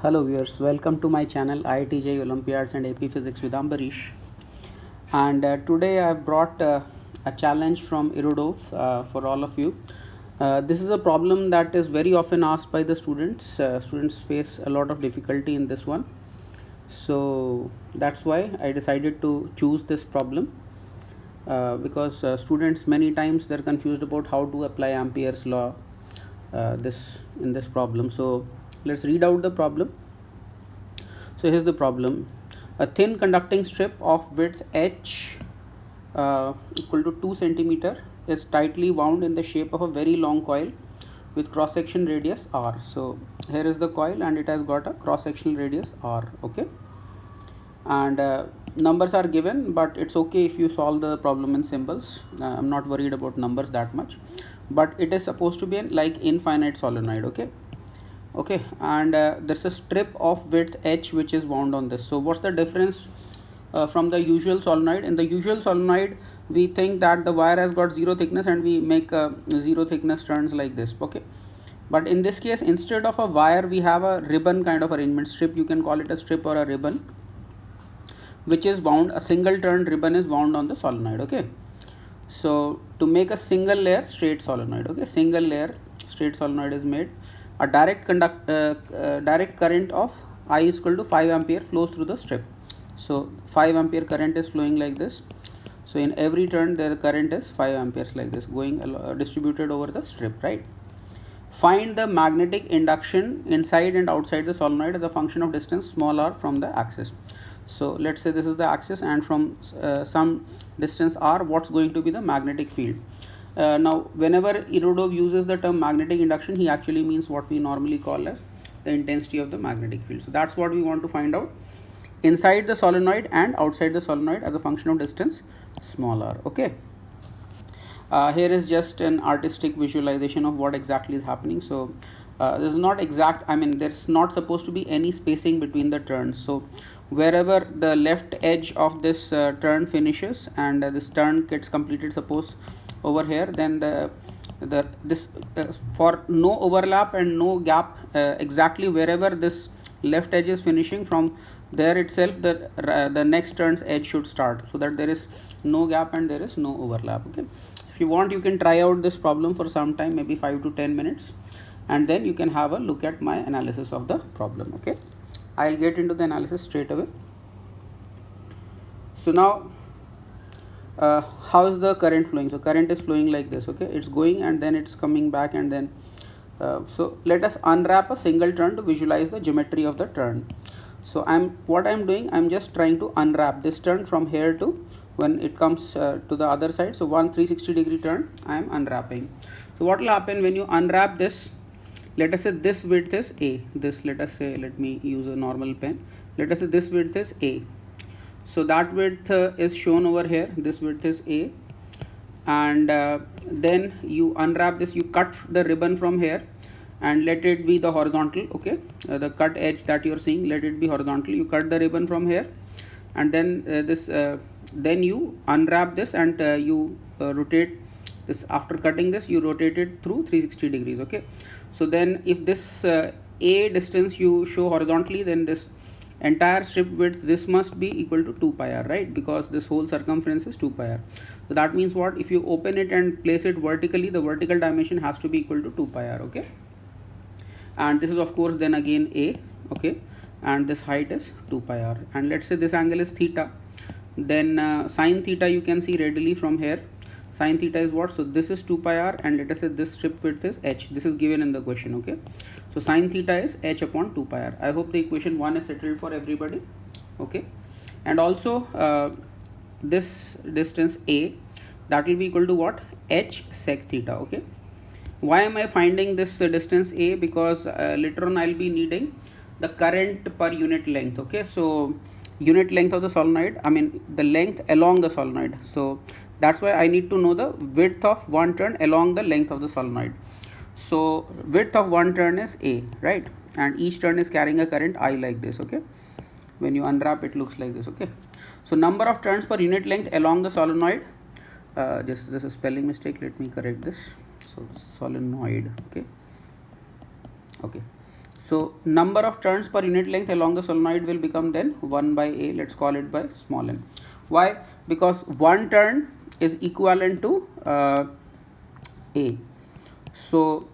Hello viewers, welcome to my channel IITJ Olympiads and AP Physics with Ambarish. And today I have brought a challenge from Erudov for all of you. This is a problem that is very often asked by the students. Students face a lot of difficulty in this one. So that's why I decided to choose this problem because students many times they're confused about how to apply Ampere's law in this problem. So let's read out the problem. So here's the problem. A thin conducting strip of width h equal to 2 centimeter is tightly wound in the shape of a very long coil with cross section radius r. So here is the coil and it has got a cross sectional radius r. Okay, and numbers are given, but it's okay if you solve the problem in symbols. I'm not worried about numbers that much, but it is supposed to be like infinite solenoid. Okay, and there's a strip of width h which is wound on this. So what's the difference from the usual solenoid? In the usual solenoid we think that the wire has got zero thickness and we make zero thickness turns like this. Okay, but in this case, instead of a wire we have a ribbon kind of arrangement. Strip, you can call it a strip or a ribbon, which is wound, a single turned ribbon is wound on the solenoid. Okay, so to make a single layer straight solenoid, okay, single layer straight solenoid is made. A direct current of I is equal to 5 ampere flows through the strip. So 5 ampere current is flowing like this. So in every turn the current is 5 amperes like this, going distributed over the strip, right? Find the magnetic induction inside and outside the solenoid as a function of distance small r from the axis. So let's say this is the axis, and from some distance r, what's going to be the magnetic field? Now whenever Erudov uses the term magnetic induction, he actually means what we normally call as the intensity of the magnetic field. So that's what we want to find out inside the solenoid and outside the solenoid as a function of distance small r. Okay, here is just an artistic visualization of what exactly is happening. So this is not exact, I mean there's not supposed to be any spacing between the turns. So wherever the left edge of this turn finishes and this turn gets completed, suppose over here, then this for no overlap and no gap, exactly wherever this left edge is finishing, from there itself the next turn's edge should start, so that there is no gap and there is no overlap. Okay, if you want, you can try out this problem for some time, maybe 5 to 10 minutes, and then you can have a look at my analysis of the problem. Okay, I'll get into the analysis straight away. So now how is the current flowing? So current is flowing like this. Okay, it's going and then it's coming back, and then so let us unwrap a single turn to visualize the geometry of the turn. So what I'm doing, I'm just trying to unwrap this turn from here to when it comes to the other side. So 360-degree turn I am unwrapping. So what will happen when you unwrap this? Let us say this width is a, this, let us say, let me use a normal pen, let us say this width is a. So that width is shown over here, this width is a, and then you unwrap this, you cut the ribbon from here and let it be the horizontal. Okay, the cut edge that you are seeing, let it be horizontal. You cut the ribbon from here, and then then you unwrap this and you rotate this. After cutting this, you rotate it through 360 degrees. Okay, so then if this a distance you show horizontally, then this entire strip width, this must be equal to 2 pi r, right? Because this whole circumference is 2 pi r. So that means what? If you open it and place it vertically, the vertical dimension has to be equal to 2 pi r. Okay, and this is of course then again a. Okay, and this height is 2 pi r, and let's say this angle is theta, then sine theta you can see readily from here. Sine theta is what? So this is 2 pi r, and let us say this strip width is h. This is given in the question. Okay, so sine theta is h upon 2 pi r. I hope the equation 1 is settled for everybody. Okay, and also this distance a, that will be equal to what? H sec theta. Okay, why am I finding this distance a? Because later on I'll be needing the current per unit length. Okay, so unit length of the solenoid, I mean the length along the solenoid. So that's why I need to know the width of one turn along the length of the solenoid. So width of one turn is a, right? And each turn is carrying a current I like this. Okay, when you unwrap it looks like this. Okay, so number of turns per unit length along the solenoid, this is a spelling mistake, let me correct this. So solenoid. Okay, So number of turns per unit length along the solenoid will become then 1 by A. Let's call it by small n. Why? Because one turn is equivalent to A. So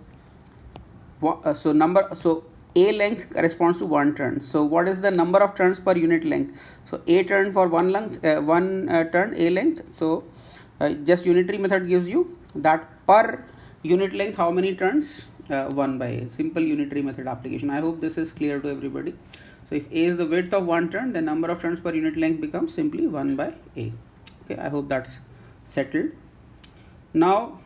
A length corresponds to one turn. So what is the number of turns per unit length? So A turn for one turn A length. So just unitary method gives you that per unit length how many turns? 1 by A. Simple unitary method application. I hope this is clear to everybody. So if A is the width of one turn, the number of turns per unit length becomes simply 1 by A. Okay, I hope that's settled. Now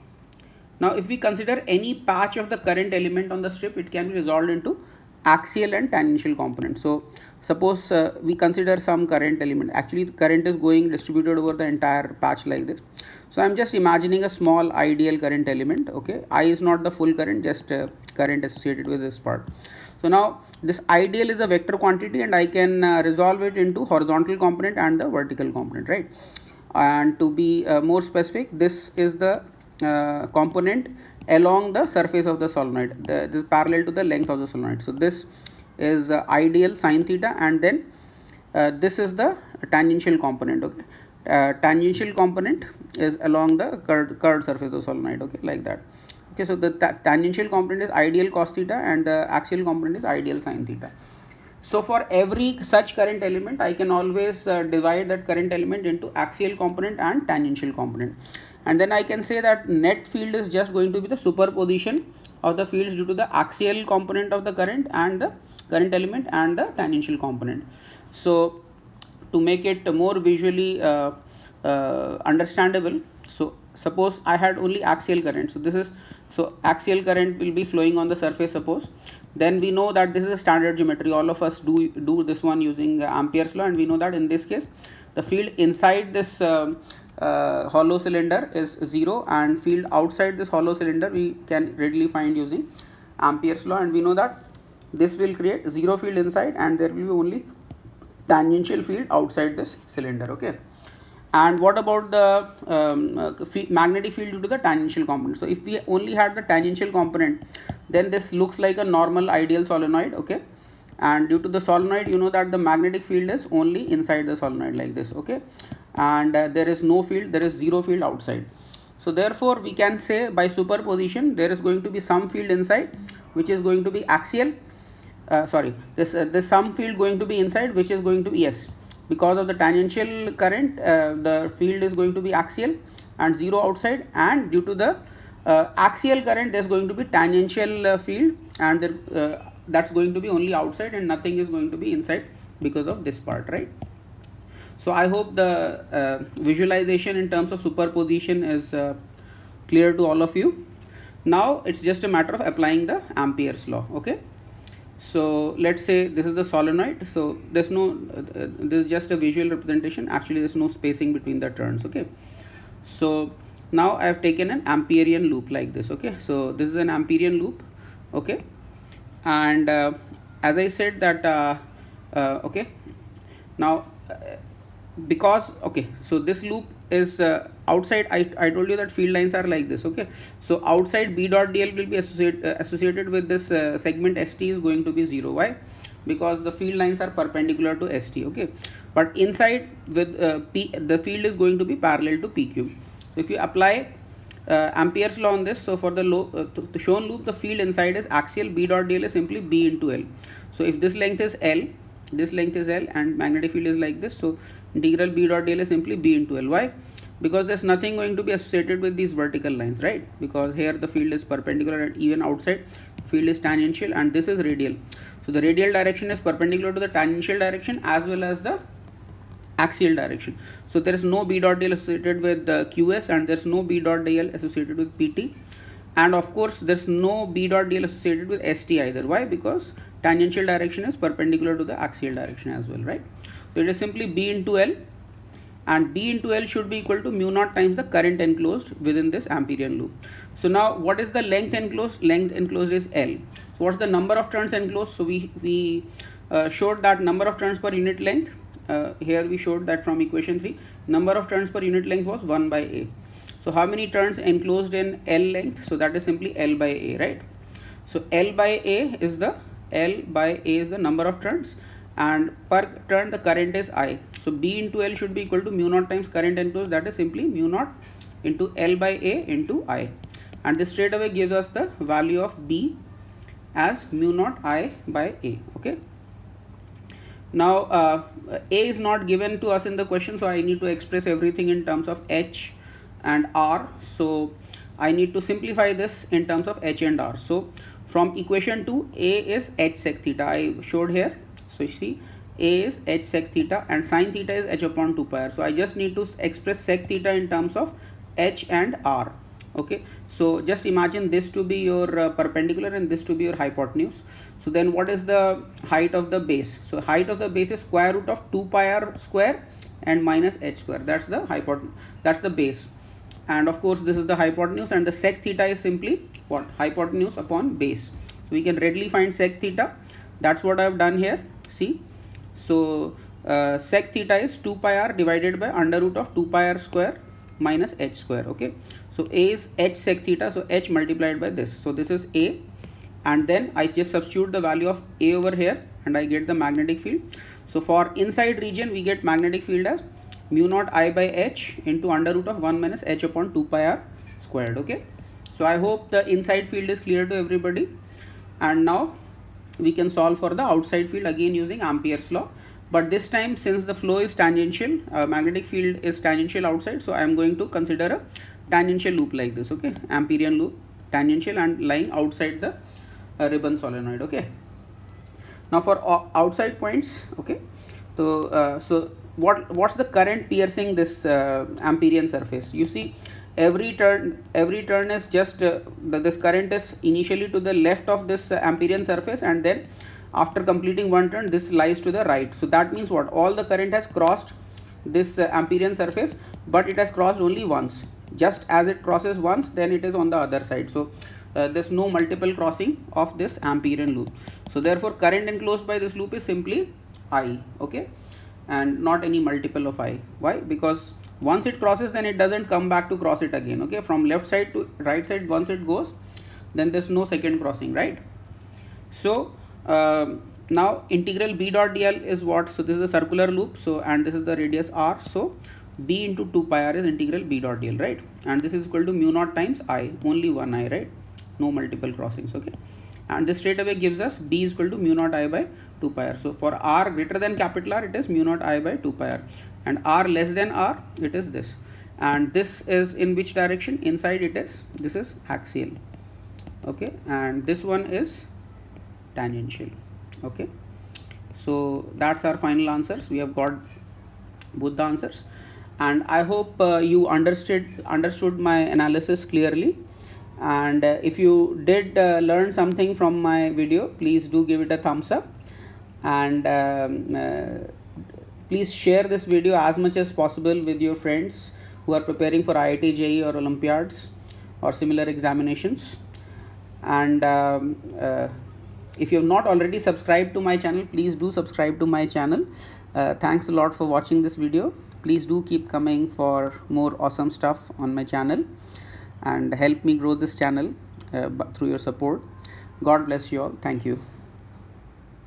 if we consider any patch of the current element on the strip, it can be resolved into axial and tangential components. So suppose we consider some current element. Actually the current is going distributed over the entire patch like this. So I'm just imagining a small ideal current element. Okay, I is not the full current, just current associated with this part. So now this ideal is a vector quantity, and I can resolve it into horizontal component and the vertical component, right? And to be more specific, this is the component along the surface of the solenoid. This is parallel to the length of the solenoid. So this is ideal sin theta, and then this is the tangential component. Okay, tangential component is along the curved surface of solenoid. Okay, like that. Okay, so the tangential component is ideal cos theta, and the axial component is ideal sin theta. So for every such current element, I can always divide that current element into axial component and tangential component, and then I can say that net field is just going to be the superposition of the fields due to the axial component of the current and the current element and the tangential component. So to make it more visually understandable, so suppose I had only axial current. So axial current will be flowing on the surface, suppose. Then we know that this is a standard geometry. All of us do this one using Ampere's law, and we know that in this case the field inside this hollow cylinder is 0, and field outside this hollow cylinder we can readily find using Ampere's law, and we know that this will create 0 field inside, and there will be only tangential field outside this cylinder. Okay, and what about the magnetic field due to the tangential component? So if we only had the tangential component, then this looks like a normal ideal solenoid. Okay, and due to the solenoid, you know that the magnetic field is only inside the solenoid like this. Okay, and there is no field, there is 0 field outside. So therefore we can say by superposition there is going to be some field inside which is going to be axial. This some field going to be inside which is going to be, yes, because of the tangential current the field is going to be axial and 0 outside, and due to the axial current there is going to be tangential field, and there, that's going to be only outside and nothing is going to be inside because of this part, right? So I hope the visualization in terms of superposition is clear to all of you. Now it's just a matter of applying the Ampere's law. Okay, so let's say this is the solenoid. So there's no this is just a visual representation. Actually there's no spacing between the turns. Okay, so now I have taken an Amperian loop like this. Okay, so this is an Amperian loop. Okay, and as I said that okay, now because okay, so this loop is outside. I told you that field lines are like this. Okay, so outside B dot dl will be associated with this segment ST is going to be 0. Why? Because the field lines are perpendicular to ST. Okay, but inside with P, the field is going to be parallel to PQ. So if you apply Ampere's law on this, so for the shown loop, the field inside is axial. B dot dl is simply B into L. So if this length is L, this length is L, and magnetic field is like this, so integral B dot dl is simply B into L. Why? Because there's nothing going to be associated with these vertical lines, right? Because here the field is perpendicular, and even outside field is tangential, and this is radial. So the radial direction is perpendicular to the tangential direction as well as the axial direction. So there is no B dot dl associated with the QS, and there's no B dot dl associated with PT, and of course there's no B dot dl associated with ST either. Why? Because tangential direction is perpendicular to the axial direction as well, right? So it is simply B into L, and B into L should be equal to mu naught times the current enclosed within this Amperian loop. So now what is the length enclosed? Length enclosed is L. So what's the number of turns enclosed? So we showed that number of turns per unit length. Here we showed that from equation 3, number of turns per unit length was 1 by A. So how many turns enclosed in L length? So that is simply L by A, right? So L by A is the L by A is the number of turns, and per turn the current is I. So B into L should be equal to mu naught times current enclosed, that is simply mu naught into L by A into I, and this straight away gives us the value of B as mu naught I by A. Okay. Now A is not given to us in the question, so I need to express everything in terms of H and R. So I need to simplify this in terms of H and R. So from equation 2, A is H sec theta, I showed here. So you see A is H sec theta and sin theta is H upon 2 pi r. So I just need to express sec theta in terms of H and R. Okay, so just imagine this to be your perpendicular and this to be your hypotenuse. So then what is the height of the base? So height of the base is square root of 2 pi r square and minus h square. That's the hypotenuse, that's the base, and of course this is the hypotenuse, and the sec theta is simply what? Hypotenuse upon base. So we can readily find sec theta. That's what I have done here. See, so sec theta is 2 pi r divided by under root of 2 pi r square minus h square. Okay, so A is H sec theta, so H multiplied by this. So this is A, and then I just substitute the value of A over here and I get the magnetic field. So for inside region we get magnetic field as mu naught I by H into under root of 1 minus H upon 2 pi r squared. Okay, so I hope the inside field is clear to everybody, and now we can solve for the outside field again using Ampere's law. But this time, since the flow is tangential, magnetic field is tangential outside, so I am going to consider a tangential loop like this. Okay, Amperian loop, tangential and lying outside the ribbon solenoid. Okay, now for outside points. Okay, so what's the current piercing this Amperian surface? You see, every turn is just this current is initially to the left of this Amperian surface, and then after completing one turn this lies to the right. So that means what? All the current has crossed this Amperian surface, but it has crossed only once. Just as it crosses once, then it is on the other side. So there's no multiple crossing of this Amperian loop. So therefore current enclosed by this loop is simply I. Okay, and not any multiple of I. Why? Because once it crosses, then it doesn't come back to cross it again. Okay, from left side to right side, once it goes, then there's no second crossing, right? So now integral B dot dl is what? So this is a circular loop, so and this is the radius r, so B into 2 pi r is integral B dot dl, right? And this is equal to mu naught times I, only one I, right? No multiple crossings. Okay, and this straight away gives us B is equal to mu naught I by 2 pi r. So for r greater than capital R, it is mu naught I by 2 pi r, and r less than r, it is this. And this is in which direction? Inside it is, this is axial. Okay, and this one is tangential. Okay, so that's our final answers. We have got both the answers, and I hope you understood my analysis clearly. And if you did learn something from my video, please do give it a thumbs up, and please share this video as much as possible with your friends who are preparing for IIT JEE or Olympiads or similar examinations. And if you have not already subscribed to my channel, please do subscribe to my channel. Thanks a lot for watching this video. Please do keep coming for more awesome stuff on my channel, and help me grow this channel through your support. God bless you all. Thank you.